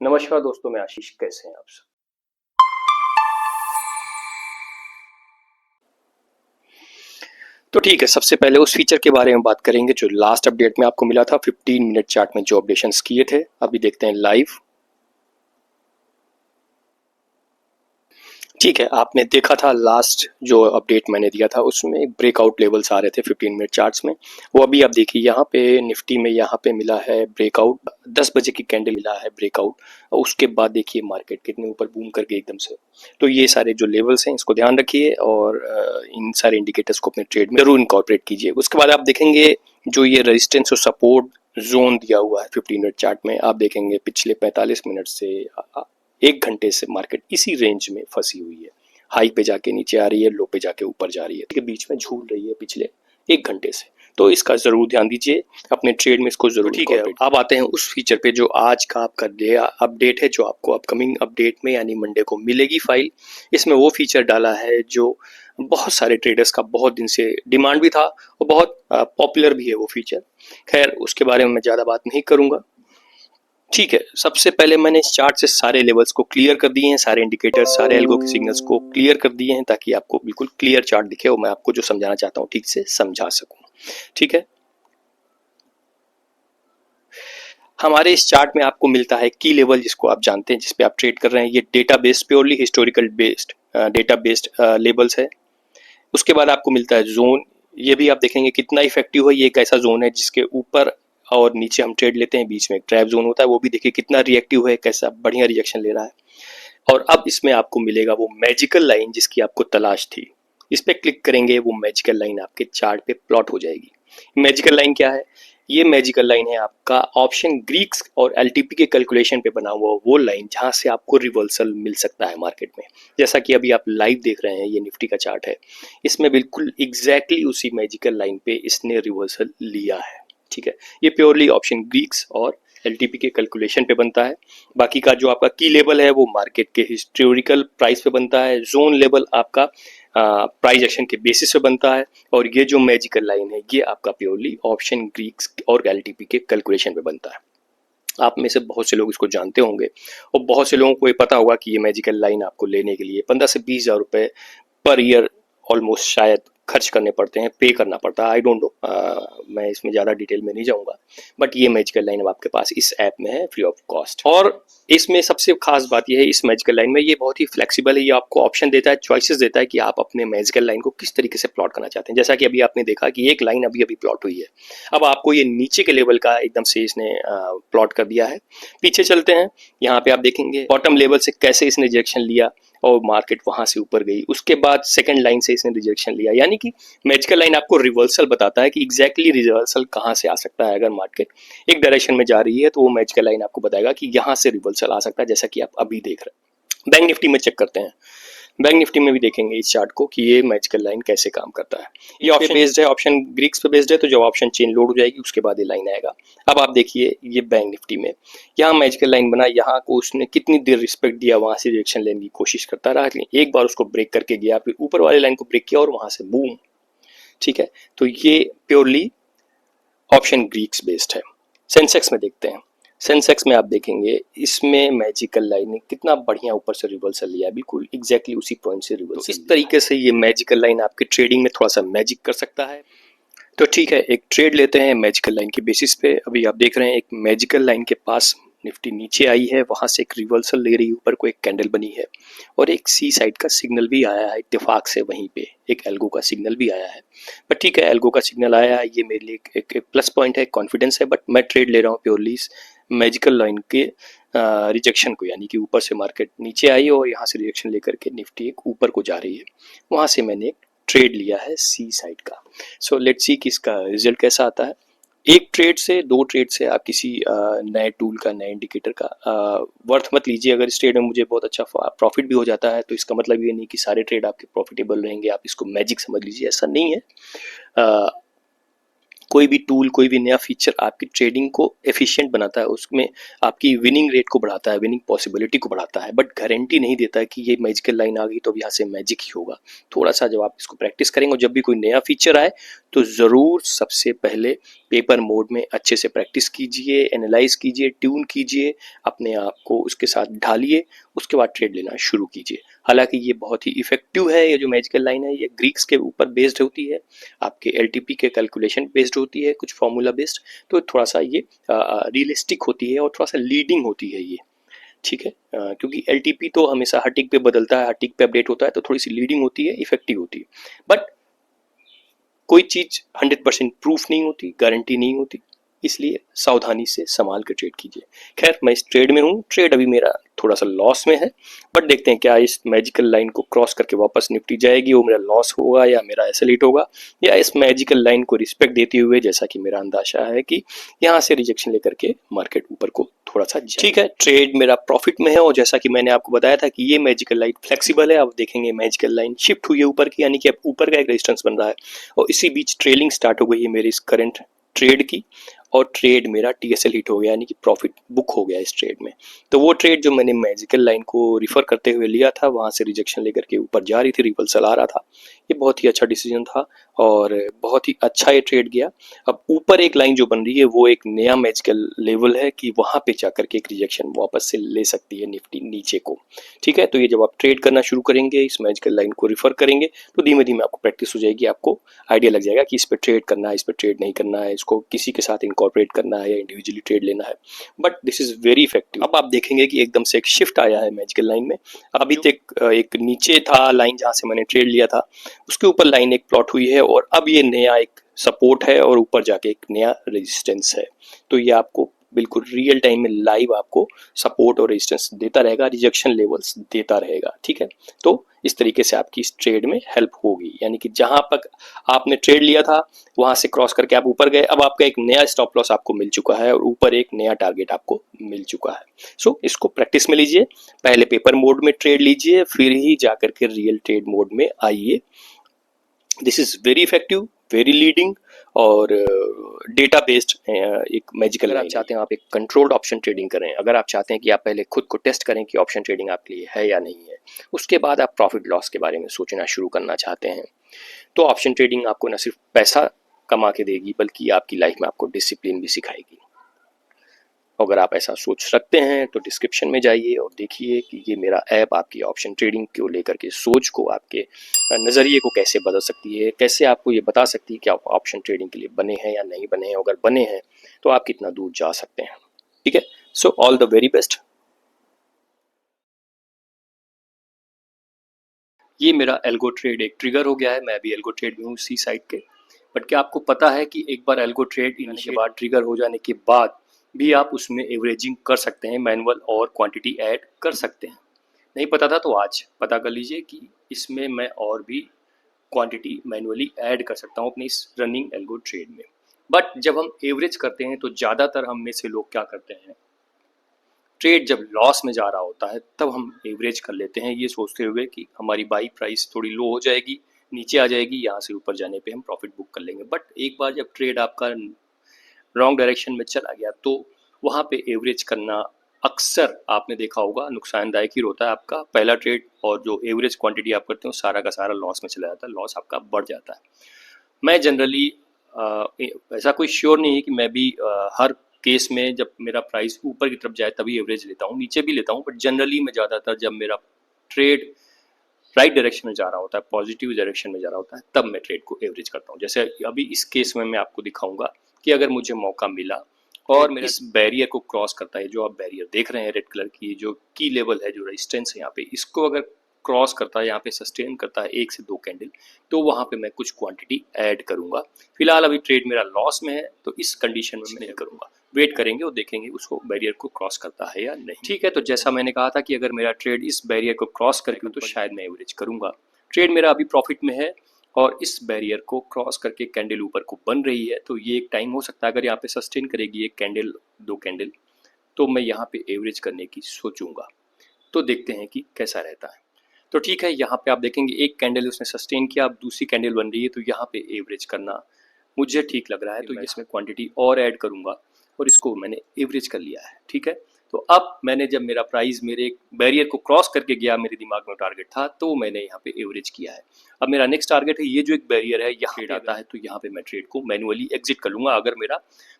नमस्कार दोस्तों, मैं आशीष। कैसे हैं आप सब? तो ठीक है, सबसे पहले उस फीचर के बारे में बात करेंगे जो लास्ट अपडेट में आपको मिला था। 15 मिनट चार्ट में जो अपडेशंस किए थे, अभी देखते हैं लाइव। ठीक है, आपने देखा था लास्ट जो अपडेट मैंने दिया था उसमें ब्रेकआउट लेवल्स आ रहे थे 15 मिनट चार्ट्स में। वो अभी आप देखिए यहाँ पे निफ्टी में यहाँ पे मिला है ब्रेकआउट। 10 बजे की कैंडल मिला है ब्रेकआउट, और उसके बाद देखिए मार्केट कितने ऊपर बूम कर गई एकदम से। तो ये सारे जो लेवल्स हैं इसको ध्यान रखिए और इन सारे इंडिकेटर्स को अपने ट्रेड में जरूर इनकॉर्पोरेट कीजिए। उसके बाद आप देखेंगे जो ये रेजिस्टेंस और सपोर्ट जोन दिया हुआ है 15 मिनट चार्ट में, आप देखेंगे पिछले 45 मिनट से 1 घंटे से मार्केट इसी रेंज में फंसी हुई है। हाई पे जाके नीचे आ रही है, लो पे जाके ऊपर जा रही है, के बीच में झूल रही है पिछले 1 घंटे से। तो इसका जरूर ध्यान दीजिए, अपने ट्रेड में इसको जरूर। ठीक है, अब आते हैं उस फीचर पे जो आज का आपका अपडेट है, जो आपको अपकमिंग अपडेट में यानी मंडे को मिलेगी फाइल। इसमें वो फीचर डाला है जो बहुत सारे ट्रेडर्स का बहुत दिन से डिमांड भी था और बहुत पॉपुलर भी है वो फीचर। खैर, उसके बारे में मैं ज़्यादा बात नहीं करूँगा। ठीक है, सबसे पहले मैंने इस चार्ट से सारे लेवल्स को क्लियर कर दिए हैं, सारे इंडिकेटर्स, सारे एल्गो के सिग्नल्स को क्लियर कर दिए हैं ताकि आपको बिल्कुल क्लियर चार्ट दिखे और मैं आपको जो समझाना चाहता हूँ ठीक से समझा सकूं। ठीक है, हमारे इस चार्ट में आपको मिलता है की लेवल, जिसको आप जानते हैं, जिसपे आप ट्रेड कर रहे हैं। ये data based, purely historical based data based levels है। उसके बाद आपको मिलता है जोन। ये भी आप देखेंगे कितना इफेक्टिव है। ये एक ऐसा जोन है जिसके ऊपर और नीचे हम ट्रेड लेते हैं, बीच में एक ट्रैप जोन होता है। वो भी देखिए कितना रिएक्टिव है, कैसा बढ़िया रिएक्शन ले रहा है। और अब इसमें आपको मिलेगा वो मैजिकल लाइन जिसकी आपको तलाश थी। इस पे क्लिक करेंगे, वो मैजिकल लाइन आपके चार्ट पे प्लॉट हो जाएगी। मैजिकल लाइन क्या है? ये मैजिकल लाइन है आपका ऑप्शन ग्रीक्स और एलटीपी के कैलकुलेशन पे बना हुआ वो लाइन जहां से आपको रिवर्सल मिल सकता है मार्केट में। जैसा कि अभी आप लाइव देख रहे हैं, ये निफ्टी का चार्ट है, इसमें बिल्कुल एग्जैक्टली उसी मैजिकल लाइन पे इसने रिवर्सल लिया है। ठीक है, ये प्योरली ऑप्शन ग्रीक्स और एलटीपी के कैलकुलेशन पे बनता है। बाकी का जो आपका की लेवल है वो मार्केट के हिस्टोरिकल प्राइस पे बनता है। जोन लेवल आपका प्राइस एक्शन के बेसिस पे बनता है। और ये जो मैजिकल लाइन है ये आपका प्योरली ऑप्शन ग्रीक्स और एलटीपी के कैलकुलेशन पे बनता है। आप में से बहुत से लोग इसको जानते होंगे और बहुत से लोगों को ये पता होगा कि ये मैजिकल लाइन आपको लेने के लिए 15 से 20 हज़ार रुपए पर ईयर ऑलमोस्ट शायद खर्च करने पड़ते हैं, पे करना पड़ता है। आई डोंट नो, मैं इसमें ज़्यादा डिटेल में नहीं जाऊंगा। बट ये मैजिकल लाइन अब आपके पास इस ऐप में है फ्री ऑफ कॉस्ट। और इसमें सबसे खास बात यह है, इस मैजिकल लाइन में ये बहुत ही फ्लेक्सिबल है। ये आपको ऑप्शन देता है, चॉइसेस देता है कि आप अपने मैजिकल लाइन को किस तरीके से प्लॉट करना चाहते हैं। जैसा कि अभी आपने देखा कि एक लाइन अभी अभी प्लॉट हुई है, अब आपको ये नीचे के लेवल का एकदम से इसने प्लॉट कर दिया है। पीछे चलते हैं, यहाँ पे आप देखेंगे बॉटम लेवल से कैसे इसने रिजेक्शन लिया और मार्केट वहां से ऊपर गई। उसके बाद सेकंड लाइन से इसने रिजेक्शन लिया, यानी कि मैजिकल लाइन आपको रिवर्सल बताता है कि एग्जैक्टली रिवर्सल कहां से आ सकता है। अगर मार्केट एक डायरेक्शन में जा रही है तो वो मैजिकल लाइन आपको बताएगा कि यहां से रिवर्सल आ सकता है, जैसा कि आप अभी देख रहे हैं। बैंक निफ्टी में चेक करते हैं। बैंक निफ्टी में भी देखेंगे इस चार्ट को कि ये मैजिकल लाइन कैसे काम करता है। ये ऑप्शन बेस्ड है, ऑप्शन ग्रीक्स पे बेस्ड है, तो जब ऑप्शन चेन लोड हो जाएगी उसके बाद ये लाइन आएगा। अब आप देखिए ये बैंक निफ्टी में यहाँ मैजिकल लाइन बना, यहाँ को उसने कितनी देर रिस्पेक्ट दिया, वहां से रिएक्शन लेने की कोशिश करता रहा, लेकिन एक बार उसको ब्रेक करके गया, फिर ऊपर वाली लाइन को ब्रेक किया और वहां से बूम। ठीक है, तो ये प्योरली ऑप्शन ग्रीक्स बेस्ड है। सेंसेक्स में देखते हैं। सेंसेक्स में आप देखेंगे इसमें मैजिकल लाइन ने कितना बढ़िया ऊपर से रिवर्सल लिया है, बिल्कुल एग्जैक्टली उसी पॉइंट से रिवर्सल। इस तरीके से ये मैजिकल लाइन आपके ट्रेडिंग में थोड़ा सा मैजिक कर सकता है। तो ठीक है, एक ट्रेड लेते हैं मैजिकल लाइन के बेसिस पे। अभी आप देख रहे हैं एक मैजिकल लाइन के पास निफ्टी नीचे आई है, वहां से एक रिवर्सल ले रही, ऊपर को एक कैंडल बनी है और एक सी साइड का सिग्नल भी आया है इत्तेफाक से। वहीं पे एक एल्गो का सिग्नल भी आया है। बट ठीक है, एल्गो का सिग्नल आया है, ये मेरे लिए एक प्लस पॉइंट है, कॉन्फिडेंस है। बट मैं ट्रेड ले रहा हूँ प्योरली मैजिकल लाइन के रिजेक्शन को, यानी कि ऊपर से मार्केट नीचे आई और यहाँ से रिजेक्शन लेकर के निफ्टी एक ऊपर को जा रही है, वहां से मैंने एक ट्रेड लिया है सी साइड का। सो लेट्स सी कि इसका रिजल्ट कैसा आता है। एक ट्रेड से, दो ट्रेड से आप किसी नए टूल का, नए इंडिकेटर का वर्थ मत लीजिए। अगर इस ट्रेड में मुझे बहुत अच्छा प्रॉफिट भी हो जाता है तो इसका मतलब ये नहीं कि सारे ट्रेड आपके प्रॉफिटेबल रहेंगे, आप इसको मैजिक समझ लीजिए, ऐसा नहीं है। कोई भी टूल, कोई भी नया फीचर आपकी ट्रेडिंग को एफिशिएंट बनाता है, उसमें आपकी विनिंग रेट को बढ़ाता है, विनिंग पॉसिबिलिटी को बढ़ाता है, बट गारंटी नहीं देता है कि ये मैजिकल लाइन आ गई तो अब यहाँ से मैजिक ही होगा। थोड़ा सा जब आप इसको प्रैक्टिस करेंगे और जब भी कोई नया फीचर आए तो ज़रूर सबसे पहले पेपर मोड में अच्छे से प्रैक्टिस कीजिए, एनालाइज कीजिए, ट्यून कीजिए, अपने आप को उसके साथ ढालिए, उसके बाद ट्रेड लेना शुरू कीजिए। हालांकि ये बहुत ही इफेक्टिव है, ये जो मैजिकल लाइन है ये ग्रीक्स के ऊपर बेस्ड होती है, आपके एलटीपी के कैलकुलेशन बेस्ड होती है, कुछ फॉर्मूला बेस्ड, तो थोड़ा सा ये रियलिस्टिक होती है और थोड़ा सा लीडिंग होती है ये, ठीक है। क्योंकि एलटीपी तो हमेशा हर टिक पे बदलता है, हर टिक पे अपडेट होता है, तो थोड़ी सी लीडिंग होती है, इफेक्टिव होती है, बट कोई चीज 100% प्रूफ नहीं होती, गारंटी नहीं होती, इसलिए सावधानी से संभाल कर ट्रेड कीजिए। खैर मैं इस ट्रेड में हूँ, ट्रेड अभी मेरा थोड़ा सा लॉस में है, बट देखते हैं क्या इस मैजिकल लाइन को क्रॉस करके वापस निफ्टी जाएगी, वो मेरा लॉस होगा या मेरा एसएलइट होगा, या इस मैजिकल लाइन को रिस्पेक्ट देते हुए, जैसा कि मेरा अंदाजा है कि यहाँ से रिजेक्शन लेकर के मार्केट ऊपर को थोड़ा सा, ठीक है। ट्रेड मेरा प्रॉफिट में है और जैसा कि मैंने आपको बताया था कि ये मैजिकल लाइन फ्लेक्सिबल है। आप देखेंगे मैजिकल लाइन शिफ्ट हुई है ऊपर की, यानी कि अब ऊपर का एक रेजिस्टेंस बन रहा है और इसी बीच ट्रेलिंग स्टार्ट हो गई है मेरी इस करंट ट्रेड की, और ट्रेड मेरा टीएसएल हिट हो गया, यानी कि प्रॉफिट बुक हो गया इस ट्रेड में। तो वो ट्रेड जो मैंने मैजिकल लाइन को रिफर करते हुए लिया था, वहां से रिजेक्शन लेकर के ऊपर जा रही थी, रिवर्सल आ रहा था, ये बहुत ही अच्छा डिसीजन था और बहुत ही अच्छा ये ट्रेड गया। अब ऊपर एक लाइन जो बन रही है वो एक नया मैजिकल लेवल है कि वहां पे जाकर के एक रिजेक्शन वापस से ले सकती है निफ्टी नीचे को, ठीक है। तो ये जब आप ट्रेड करना शुरू करेंगे, इस मैजिकल लाइन को रिफर करेंगे, तो धीमे धीमे आपको प्रैक्टिस हो जाएगी, आपको आइडिया लग जाएगा कि इस पर ट्रेड करना है, इस पर ट्रेड नहीं करना है, इसको किसी के साथ इनकॉर्पोरेट करना है या इंडिविजुअली ट्रेड लेना है, but this is very effective. अब आप देखेंगे कि एकदम से एक शिफ्ट आया है मैजिकल लाइन में। अभी तक एक नीचे था लाइन जहां से मैंने ट्रेड लिया था, उसके ऊपर लाइन एक प्लॉट हुई है और अब ये नया एक सपोर्ट है और ऊपर जाके एक नया रेजिस्टेंस है। तो ये आपको बिल्कुल रियल टाइम में लाइव आपको सपोर्ट और रेजिस्टेंस देता रहेगा, रिजेक्शन लेवल्स देता रहेगा, ठीक है। तो इस तरीके से आपकी इस ट्रेड में हेल्प होगी, यानी कि जहां तक आपने ट्रेड लिया था वहां से क्रॉस करके आप ऊपर गए, अब आपका एक नया स्टॉप लॉस आपको मिल चुका है और ऊपर एक नया टारगेट आपको मिल चुका है। सो इसको प्रैक्टिस में लीजिए, पहले पेपर मोड में ट्रेड लीजिए, फिर ही जाकर के रियल ट्रेड मोड में आइए। This is very effective, very leading और डेटा बेस्ड एक मैजिकल। अगर आप चाहते हैं आप एक कंट्रोल्ड ऑप्शन ट्रेडिंग करें, अगर आप चाहते हैं कि आप पहले खुद को टेस्ट करें कि ऑप्शन ट्रेडिंग आपके लिए है या नहीं है, उसके बाद आप प्रॉफिट लॉस के बारे में सोचना शुरू करना चाहते हैं, तो ऑप्शन ट्रेडिंग आपको न सिर्फ पैसा कमा के देगी बल्कि आपकी लाइफ में आपको डिसिप्लिन भी सिखाएगी। अगर आप ऐसा सोच रखते हैं तो डिस्क्रिप्शन में जाइए और देखिए कि ये मेरा ऐप आपकी ऑप्शन ट्रेडिंग को लेकर के सोच को, आपके नज़रिए को कैसे बदल सकती है, कैसे आपको ये बता सकती है कि आप ऑप्शन ट्रेडिंग के लिए बने हैं या नहीं बने हैं, अगर बने हैं तो आप कितना दूर जा सकते हैं, ठीक है। So all the very best. ये मेरा एल्गो ट्रेड एक ट्रिगर हो गया है, मैं अभी एल्गो ट्रेड में हूँ सी साइड के, बट क्या आपको पता है कि एक बार एल्गो ट्रेड इनिशिएट के बाद, ट्रिगर हो जाने के बाद भी आप उसमें एवरेजिंग कर सकते हैं, मैनुअल और क्वांटिटी ऐड कर सकते हैं। नहीं पता था तो आज पता कर लीजिए कि इसमें मैं और भी क्वांटिटी मैनुअली ऐड कर सकता हूँ अपने इस रनिंग एल्गो ट्रेड में। बट जब हम एवरेज करते हैं तो ज़्यादातर हम में से लोग क्या करते हैं, ट्रेड जब लॉस में जा रहा होता है तब हम एवरेज कर लेते हैं, ये सोचते हुए कि हमारी बाई प्राइस थोड़ी लो हो जाएगी, नीचे आ जाएगी, यहाँ से ऊपर जाने पे हम प्रॉफिट बुक कर लेंगे। बट एक बार जब ट्रेड आपका रॉन्ग डायरेक्शन में चला गया तो वहाँ पे एवरेज करना अक्सर आपने देखा होगा नुकसानदायक ही होता है। आपका पहला ट्रेड और जो एवरेज क्वांटिटी आप करते हो सारा का सारा लॉस में चला जाता है, लॉस आपका बढ़ जाता है। मैं जनरली ऐसा कोई श्योर नहीं है कि मैं भी हर केस में जब मेरा प्राइस ऊपर की तरफ जाए तभी एवरेज लेता हूँ, नीचे भी लेता हूँ, बट जनरली मैं ज़्यादातर जब मेरा ट्रेड राइट डायरेक्शन में जा रहा होता है, पॉजिटिव डायरेक्शन में जा रहा होता है, तब मैं ट्रेड को एवरेज करता हूँ। जैसे अभी इस केस में मैं आपको दिखाऊंगा कि अगर मुझे मौका मिला और मेरा इस बैरियर को क्रॉस करता है, जो आप बैरियर देख रहे हैं रेड कलर की, जो की लेवल है, जो रेजिस्टेंस है यहाँ पे, इसको अगर क्रॉस करता है, यहाँ पे सस्टेन करता है 1 से 2 कैंडल, तो वहाँ पे मैं कुछ क्वांटिटी ऐड करूंगा। फिलहाल अभी ट्रेड मेरा लॉस में है तो इस कंडीशन में मैं नहीं करूंगा, वेट करेंगे और देखेंगे उसको बैरियर को क्रॉस करता है या नहीं, ठीक है। तो जैसा मैंने कहा था कि अगर मेरा ट्रेड इस बैरियर को क्रॉस करेगा तो शायद मैं एवरेज करूंगा। ट्रेड मेरा अभी प्रॉफिट में है और इस बैरियर को क्रॉस करके कैंडल ऊपर को बन रही है, तो ये एक टाइम हो सकता है अगर यहाँ पे सस्टेन करेगी 1 कैंडल 2 कैंडल, तो मैं यहाँ पे एवरेज करने की सोचूंगा। तो देखते हैं कि कैसा रहता है। तो ठीक है, यहाँ पे आप देखेंगे 1 कैंडल उसने सस्टेन किया, अब दूसरी कैंडल बन रही है, तो यहाँ पे एवरेज करना मुझे ठीक लग रहा है, तो मैं इसमें क्वांटिटी और ऐड करूँगा और इसको मैंने एवरेज कर लिया है, ठीक है। तो अब मैंने जब मेरा प्राइस मेरे बैरियर को क्रॉस करके गया, मेरे दिमाग में टारगेट था, तो मैंने यहाँ पे एवरेज किया है। अब मेरा नेक्स्ट टारगेट है, ये जो एक बैरियर है यहाँ पे आता है, तो यहाँ पे मैं ट्रेड को मैनुअली एग्जिट कर लूँगा। अगर मेरा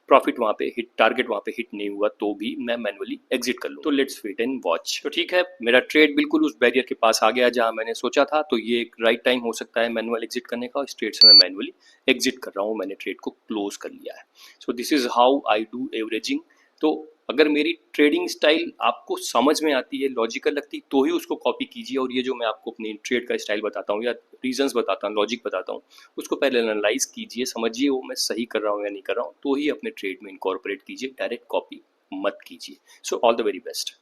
प्रॉफिट वहाँ पे हिट, टारगेट वहाँ पे हिट नहीं हुआ तो भी मैं मैनुअली एग्जिट कर लूँ। तो लेट्स वेट एंड वॉच। तो ठीक है, मेरा ट्रेड बिल्कुल उस बैरियर के पास आ गया जहाँ मैंने सोचा था, तो ये एक राइट टाइम हो सकता है मैनुअल एग्जिट करने का। इस ट्रेड से मैं मैनुअली एग्जिट कर रहा हूँ, मैंने ट्रेड को क्लोज कर लिया है। So this is how I do averaging. तो अगर मेरी ट्रेडिंग स्टाइल आपको समझ में आती है, लॉजिकल लगती, तो ही उसको कॉपी कीजिए। और ये जो मैं आपको अपनी ट्रेड का स्टाइल बताता हूँ या रीजंस बताता हूँ, लॉजिक बताता हूँ, उसको पहले एनालाइज कीजिए, समझिए वो मैं सही कर रहा हूँ या नहीं कर रहा हूँ, तो ही अपने ट्रेड में इनकॉर्पोरेट कीजिए, डायरेक्ट कॉपी मत कीजिए। So all the very best.